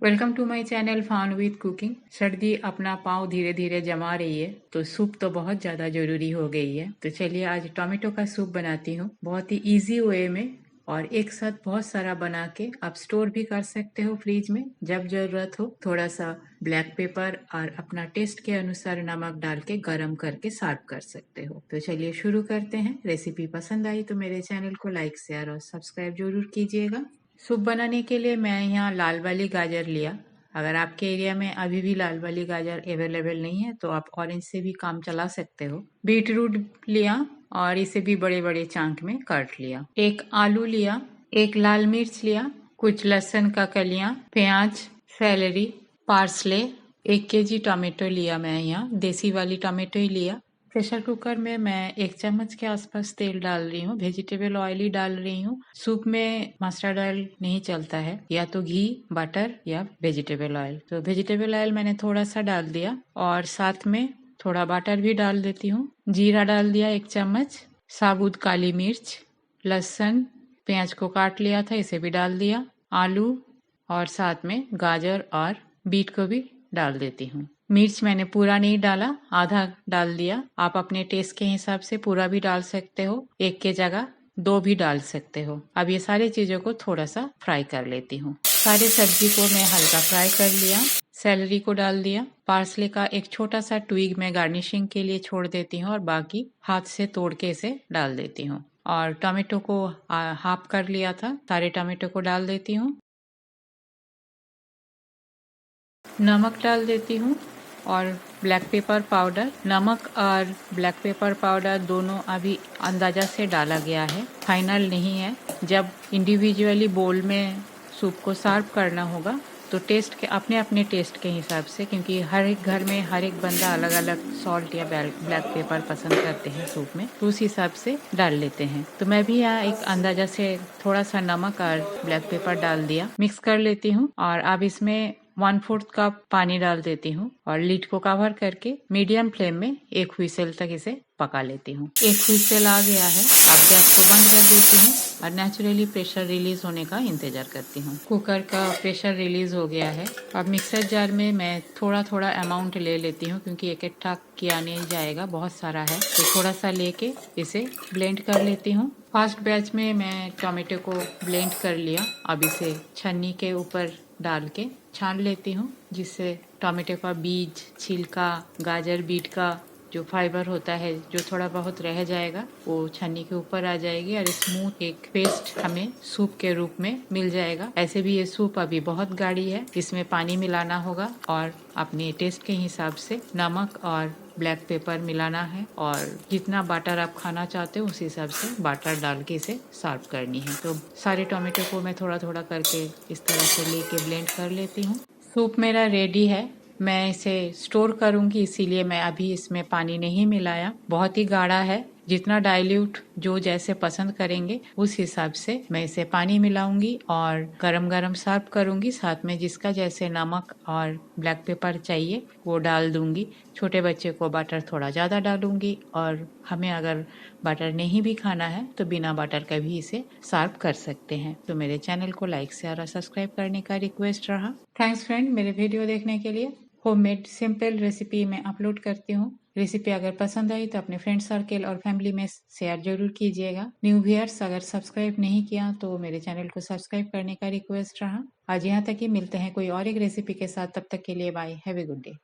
Welcome to my channel fun with cooking. सर्दी अपना पाँव धीरे धीरे जमा रही है तो सूप तो बहुत ज़्यादा ज़रूरी हो गई है। तो चलिए आज टोमेटो का सूप बनाती हूँ बहुत ही इजी वे में, और एक साथ बहुत सारा बना के आप स्टोर भी कर सकते हो फ्रिज में। जब ज़रूरत हो थोड़ा सा ब्लैक पेपर और अपना टेस्ट के अनुसार नमक डाल के गर्म करके सर्व कर सकते हो। तो चलिए शुरू करते हैं। रेसिपी पसंद आई तो मेरे चैनल को लाइक शेयर और सब्सक्राइब जरूर कीजिएगा। सूप बनाने के लिए मैं यहाँ लाल वाली गाजर लिया। अगर आपके एरिया में अभी भी लाल वाली गाजर अवेलेबल नहीं है तो आप ऑरेंज से भी काम चला सकते हो। बीट रूट लिया और इसे भी बड़े बड़े चांक में काट लिया। एक आलू लिया, एक लाल मिर्च लिया, कुछ लहसुन का कलियां, प्याज, सेलेरी, पार्सले, 1 केजी टमाटो लिया। मैं यहाँ देसी वाली टमाटो ही लिया। प्रेशर कुकर में मैं 1 चम्मच के आसपास तेल डाल रही हूँ। वेजिटेबल ऑयल ही डाल रही हूँ। सूप में मस्टर्ड ऑयल नहीं चलता है, या तो घी, बटर या वेजिटेबल ऑयल। तो वेजिटेबल ऑयल मैंने थोड़ा सा डाल दिया और साथ में थोड़ा बटर भी डाल देती हूँ। जीरा डाल दिया 1 चम्मच, साबुत काली मिर्च, लहसुन, प्याज को काट लिया था इसे भी डाल दिया, आलू और साथ में गाजर और बीट को भी डाल देती हूँ। मिर्च मैंने पूरा नहीं डाला, आधा डाल दिया। आप अपने टेस्ट के हिसाब से पूरा भी डाल सकते हो, एक के जगह 2 भी डाल सकते हो। अब ये सारी चीजों को थोड़ा सा फ्राई कर लेती हूँ। सारी सब्जी को मैं हल्का फ्राई कर लिया। सेलरी को डाल दिया। पार्सले का एक छोटा सा ट्विग मैं गार्निशिंग के लिए छोड़ देती हूँ और बाकी हाथ से तोड़ के इसे डाल देती हूँ। और टमाटो को हाफ कर लिया था, सारे टमाटो को डाल देती हूँ। नमक डाल देती हूँ और ब्लैक पेपर पाउडर। नमक और ब्लैक पेपर पाउडर दोनों अभी अंदाज़ा से डाला गया है, फाइनल नहीं है। जब इंडिविजुअली बोल में सूप को सर्व करना होगा तो टेस्ट के अपने अपने टेस्ट के हिसाब से, क्योंकि हर एक घर में हर एक बंदा अलग अलग सॉल्ट या ब्लैक पेपर पसंद करते हैं सूप में, तो उस हिसाब से डाल लेते हैं। तो मैं भी यहाँ एक अंदाज़ा से थोड़ा सा नमक और ब्लैक पेपर डाल दिया, मिक्स कर लेती हूँ। और अब इसमें 1/4 कप पानी डाल देती हूँ और लीड को कवर करके मीडियम फ्लेम में 1 व्हिसल तक इसे पका लेती हूँ। 1 व्हिसल आ गया है, अब गैस को बंद कर देती हूँ और नेचुरली प्रेशर रिलीज होने का इंतजार करती हूँ। कुकर का प्रेशर रिलीज हो गया है। अब मिक्सर जार में मैं थोड़ा थोड़ा अमाउंट ले लेती हूँ, क्योंकि इकट्ठा किया नहीं जाएगा, बहुत सारा है, तो थोड़ा सा लेके इसे ब्लेंड कर लेती हूँ। फर्स्ट बैच में मैं टोमेटो को ब्लेंड कर लिया। अब इसे छन्नी के ऊपर डाल के छान लेती हूँ, जिससे टोमेटो का बीज, छिलका, गाजर, बीट का जो फाइबर होता है जो थोड़ा बहुत रह जाएगा वो छन्नी के ऊपर आ जाएगी और स्मूथ एक पेस्ट हमें सूप के रूप में मिल जाएगा। ऐसे भी ये सूप अभी बहुत गाढ़ी है, इसमें पानी मिलाना होगा और अपने टेस्ट के हिसाब से नमक और ब्लैक पेपर मिलाना है, और जितना बटर आप खाना चाहते हो उस हिसाब से बटर डाल के इसे सर्व करनी है। तो सारे टोमेटो को मैं थोड़ा थोड़ा करके इस तरह से लेके ब्लेंड कर लेती हूँ। सूप मेरा रेडी है। मैं इसे स्टोर करूंगी, इसीलिए मैं अभी इसमें पानी नहीं मिलाया। बहुत ही गाढ़ा है, जितना डाइल्यूट जो जैसे पसंद करेंगे उस हिसाब से मैं इसे पानी मिलाऊंगी और गरम गरम सर्व करूंगी। साथ में जिसका जैसे नमक और ब्लैक पेपर चाहिए वो डाल दूंगी। छोटे बच्चे को बटर थोड़ा ज़्यादा डालूंगी, और हमें अगर बटर नहीं भी खाना है तो बिना बटर का भी इसे सर्व कर सकते हैं। तो मेरे चैनल को लाइक शेयर और सब्सक्राइब करने का रिक्वेस्ट रहा। थैंक्स फ्रेंड, मेरे वीडियो देखने के लिए। होममेड सिंपल रेसिपी मैं अपलोड करती हूँ। रेसिपी अगर पसंद आई तो अपने फ्रेंड सर्कल और फैमिली में शेयर जरूर कीजिएगा। न्यू व्यूअर्स अगर सब्सक्राइब नहीं किया तो मेरे चैनल को सब्सक्राइब करने का रिक्वेस्ट रहा। आज यहाँ तक ही, मिलते हैं कोई और एक रेसिपी के साथ। तब तक के लिए bye, have a good day.